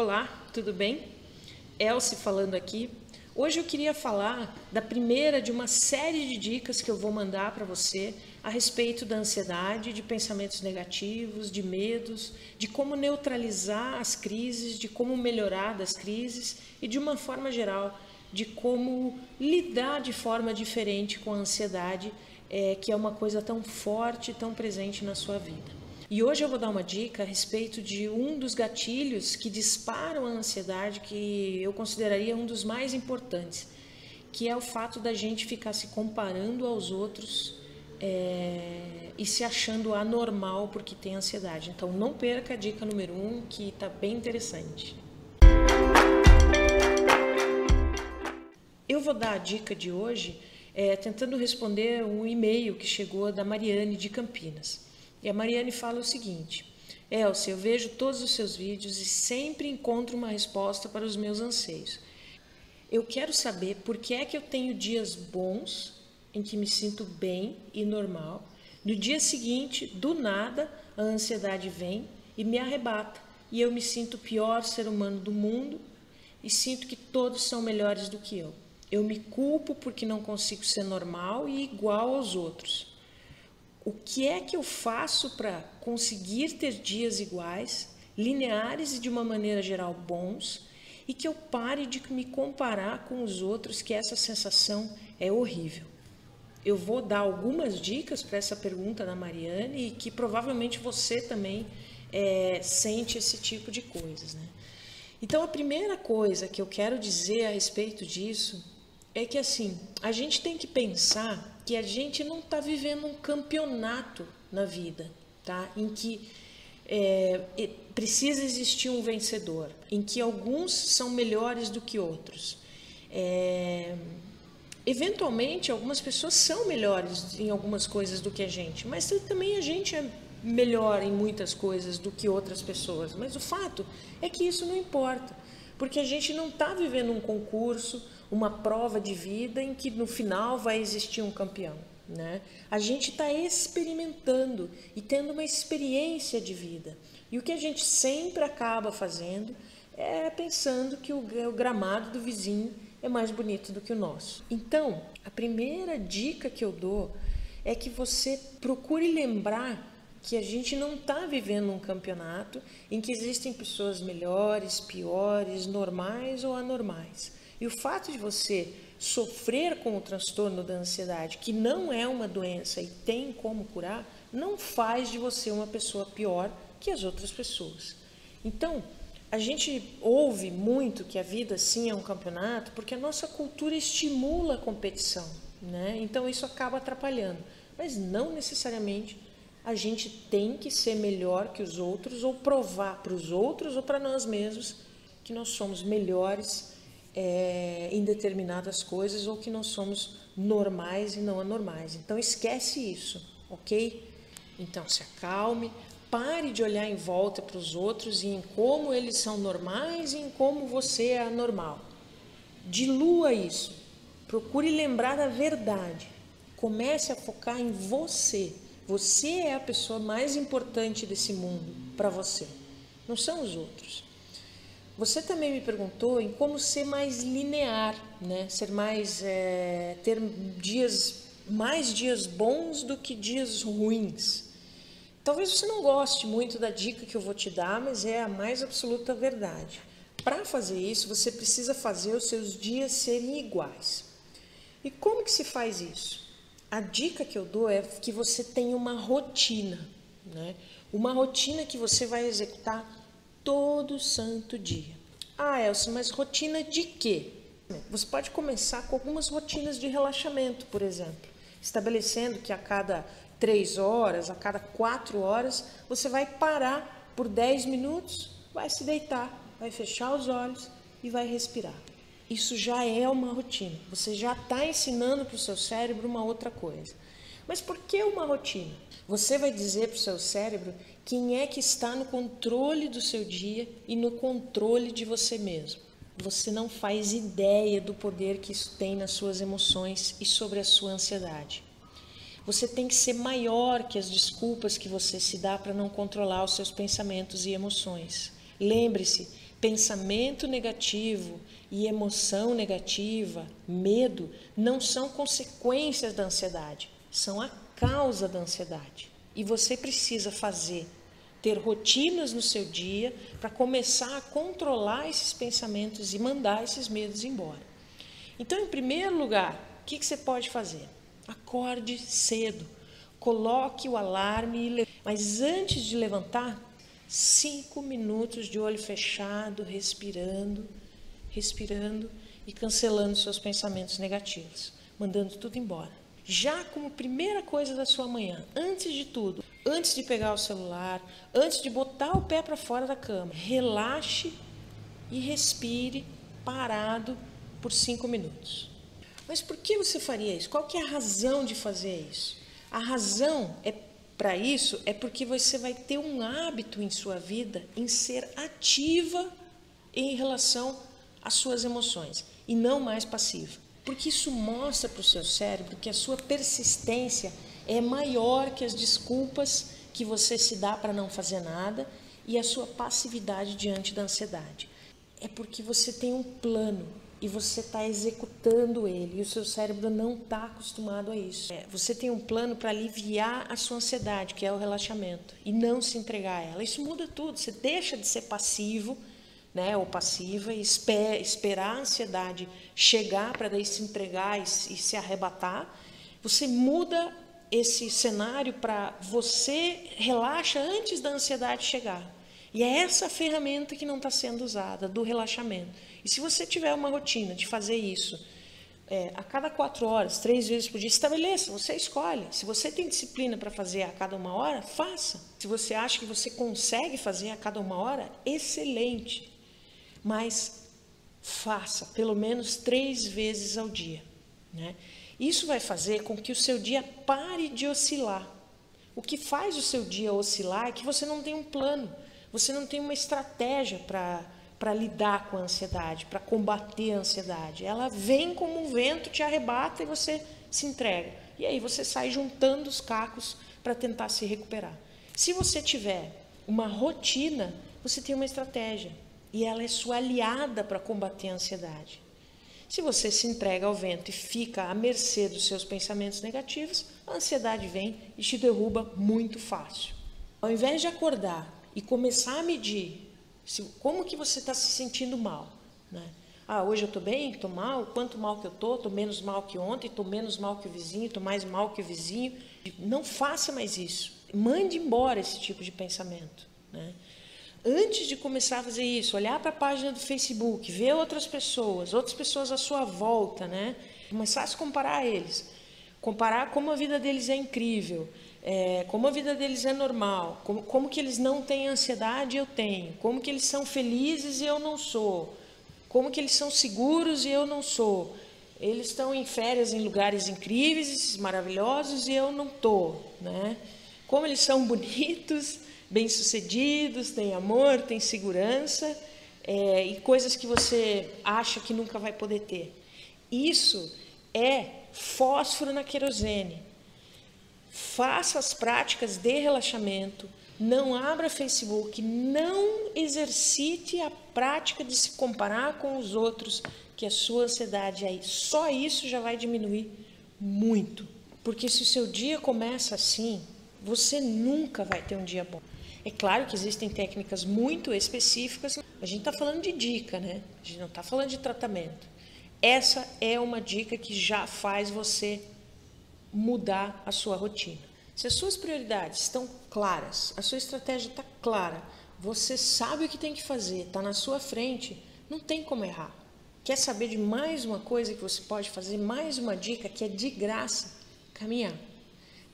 Olá, tudo bem? Elce falando aqui. Hoje eu queria falar da primeira de uma série de dicas que eu vou mandar para você a respeito da ansiedade, de pensamentos negativos, de medos, de como neutralizar as crises, de como melhorar das crises e de uma forma geral, de como lidar de forma diferente com a ansiedade, que é uma coisa tão forte, tão presente na sua vida. E hoje eu vou dar uma dica a respeito de um dos gatilhos que disparam a ansiedade, que eu consideraria um dos mais importantes, que é o fato da gente ficar se comparando aos outros e se achando anormal porque tem ansiedade. Então não perca a dica número 1, que está bem interessante. Eu vou dar a dica de hoje tentando responder um e-mail que chegou da Mariane de Campinas. E a Mariane fala o seguinte: Elce, eu vejo todos os seus vídeos e sempre encontro uma resposta para os meus anseios. Eu quero saber por que é que eu tenho dias bons, em que me sinto bem e normal. No dia seguinte, do nada, a ansiedade vem e me arrebata. E eu me sinto o pior ser humano do mundo e sinto que todos são melhores do que eu. Eu me culpo porque não consigo ser normal e igual aos outros. O que é que eu faço para conseguir ter dias iguais, lineares e de uma maneira geral bons, e que eu pare de me comparar com os outros, que essa sensação é horrível? Eu vou dar algumas dicas para essa pergunta da Mariane e que provavelmente você também sente esse tipo de coisas, né? Então a primeira coisa que eu quero dizer a respeito disso é que assim, a gente tem que pensar que a gente não está vivendo um campeonato na vida, tá? Em que precisa existir um vencedor, em que alguns são melhores do que outros. Eventualmente, algumas pessoas são melhores em algumas coisas do que a gente, mas também a gente é melhor em muitas coisas do que outras pessoas. Mas o fato é que isso não importa, porque a gente não está vivendo um concurso, uma prova de vida em que no final vai existir um campeão, né? A gente está experimentando e tendo uma experiência de vida. E o que a gente sempre acaba fazendo é pensando que o gramado do vizinho é mais bonito do que o nosso. Então, a primeira dica que eu dou é que você procure lembrar que a gente não está vivendo um campeonato em que existem pessoas melhores, piores, normais ou anormais. E o fato de você sofrer com o transtorno da ansiedade, que não é uma doença e tem como curar, não faz de você uma pessoa pior que as outras pessoas. Então, a gente ouve muito que a vida sim é um campeonato porque a nossa cultura estimula a competição, né? Então isso acaba atrapalhando, mas não necessariamente a gente tem que ser melhor que os outros ou provar para os outros ou para nós mesmos que nós somos melhores em determinadas coisas ou que nós somos normais e não anormais. Então esquece isso, ok? Então se acalme, pare de olhar em volta para os outros e em como eles são normais e em como você é anormal. Dilua isso, procure lembrar da verdade, comece a focar em você. Você é a pessoa mais importante desse mundo para você, não são os outros. Você também me perguntou em como ser mais linear, né? Ser mais, ter mais dias bons do que dias ruins. Talvez você não goste muito da dica que eu vou te dar, mas é a mais absoluta verdade. Para fazer isso, você precisa fazer os seus dias serem iguais. E como que se faz isso? A dica que eu dou é que você tenha uma rotina, né? Uma rotina que você vai executar todo santo dia. Ah, Elce, mas rotina de quê? Você pode começar com algumas rotinas de relaxamento, por exemplo, estabelecendo que a cada 3 horas, a cada 4 horas, você vai parar por 10 minutos, vai se deitar, vai fechar os olhos e vai respirar. Isso já é uma rotina, você já está ensinando para o seu cérebro uma outra coisa. Mas por que uma rotina? Você vai dizer para o seu cérebro quem é que está no controle do seu dia e no controle de você mesmo. Você não faz ideia do poder que isso tem nas suas emoções e sobre a sua ansiedade. Você tem que ser maior que as desculpas que você se dá para não controlar os seus pensamentos e emoções. Lembre-se, Pensamento negativo e emoção negativa, medo, não são consequências da ansiedade, são a causa da ansiedade. E você precisa ter rotinas no seu dia para começar a controlar esses pensamentos e mandar esses medos embora. Então, em primeiro lugar, o que você pode fazer? Acorde cedo, coloque o alarme, mas antes de levantar, 5 minutos de olho fechado, respirando e cancelando seus pensamentos negativos, mandando tudo embora. Já como primeira coisa da sua manhã, antes de tudo, antes de pegar o celular, antes de botar o pé para fora da cama, relaxe e respire parado por 5 minutos. Mas por que você faria isso? Qual que é a razão de fazer isso? A razão para isso é porque você vai ter um hábito em sua vida em ser ativa em relação às suas emoções e não mais passiva. Porque isso mostra para o seu cérebro que a sua persistência é maior que as desculpas que você se dá para não fazer nada e a sua passividade diante da ansiedade. É porque você tem um plano e você está executando ele e o seu cérebro não está acostumado a isso. Você tem um plano para aliviar a sua ansiedade, que é o relaxamento, e não se entregar a ela. Isso muda tudo. Você deixa de ser passivo, né, ou passiva, e esperar a ansiedade chegar para daí se entregar e se arrebatar. Você muda esse cenário para você relaxa antes da ansiedade chegar. E é essa ferramenta que não está sendo usada, do relaxamento. E se você tiver uma rotina de fazer isso a cada 4 horas, 3 vezes por dia, estabeleça, você escolhe. Se você tem disciplina para fazer a cada 1 hora, faça. Se você acha que você consegue fazer a cada 1 hora, excelente. Mas faça pelo menos 3 vezes ao dia, né? Isso vai fazer com que o seu dia pare de oscilar. O que faz o seu dia oscilar é que você não tem um plano, você não tem uma estratégia para lidar com a ansiedade, para combater a ansiedade. Ela vem como um vento, te arrebata e você se entrega. E aí você sai juntando os cacos para tentar se recuperar. Se você tiver uma rotina, você tem uma estratégia. E ela é sua aliada para combater a ansiedade. Se você se entrega ao vento e fica à mercê dos seus pensamentos negativos, a ansiedade vem e te derruba muito fácil. Ao invés de acordar e começar a medir como que você está se sentindo mal, né? Hoje eu estou bem, estou mal, quanto mal que eu estou menos mal que ontem, estou menos mal que o vizinho, estou mais mal que o vizinho. Não faça mais isso. Mande embora esse tipo de pensamento, né? Antes de começar a fazer isso, olhar para a página do Facebook, ver outras pessoas à sua volta, né? Começar a se comparar a eles. Comparar como a vida deles é incrível, como a vida deles é normal, como que eles não têm ansiedade e eu tenho, como que eles são felizes e eu não sou, como que eles são seguros e eu não sou. Eles estão em férias em lugares incríveis, maravilhosos e eu não estou, né? Como eles são bonitos, bem-sucedidos, têm amor, têm segurança, e coisas que você acha que nunca vai poder ter. Isso é fósforo na querosene. Faça as práticas de relaxamento, não abra Facebook, não exercite a prática de se comparar com os outros, que a sua ansiedade aí, só isso já vai diminuir muito. Porque se o seu dia começa assim, você nunca vai ter um dia bom. É claro que existem técnicas muito específicas, a gente está falando de dica, né? A gente não está falando de tratamento. Essa é uma dica que já faz você mudar a sua rotina. Se as suas prioridades estão claras, a sua estratégia está clara, você sabe o que tem que fazer, está na sua frente, não tem como errar. Quer saber de mais uma coisa que você pode fazer, mais uma dica que é de graça? Caminhar.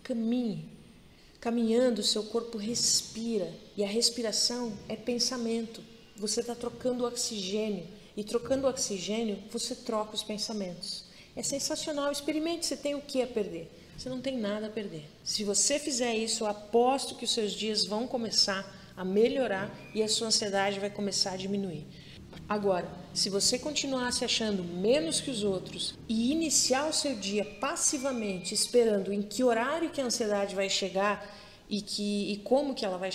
Caminhe. Caminhando, o seu corpo respira e a respiração é pensamento. Você está trocando oxigênio e trocando oxigênio, você troca os pensamentos. É sensacional, experimente, você tem o que a perder? Você não tem nada a perder. Se você fizer isso, eu aposto que os seus dias vão começar a melhorar e a sua ansiedade vai começar a diminuir. Agora, se você continuar se achando menos que os outros e iniciar o seu dia passivamente, esperando em que horário que a ansiedade vai chegar e como que ela vai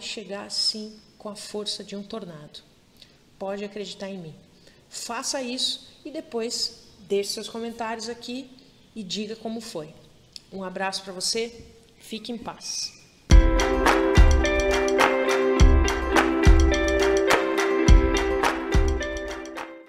chegar sim, com a força de um tornado. Pode acreditar em mim. Faça isso e depois deixe seus comentários aqui e diga como foi. Um abraço para você, fique em paz.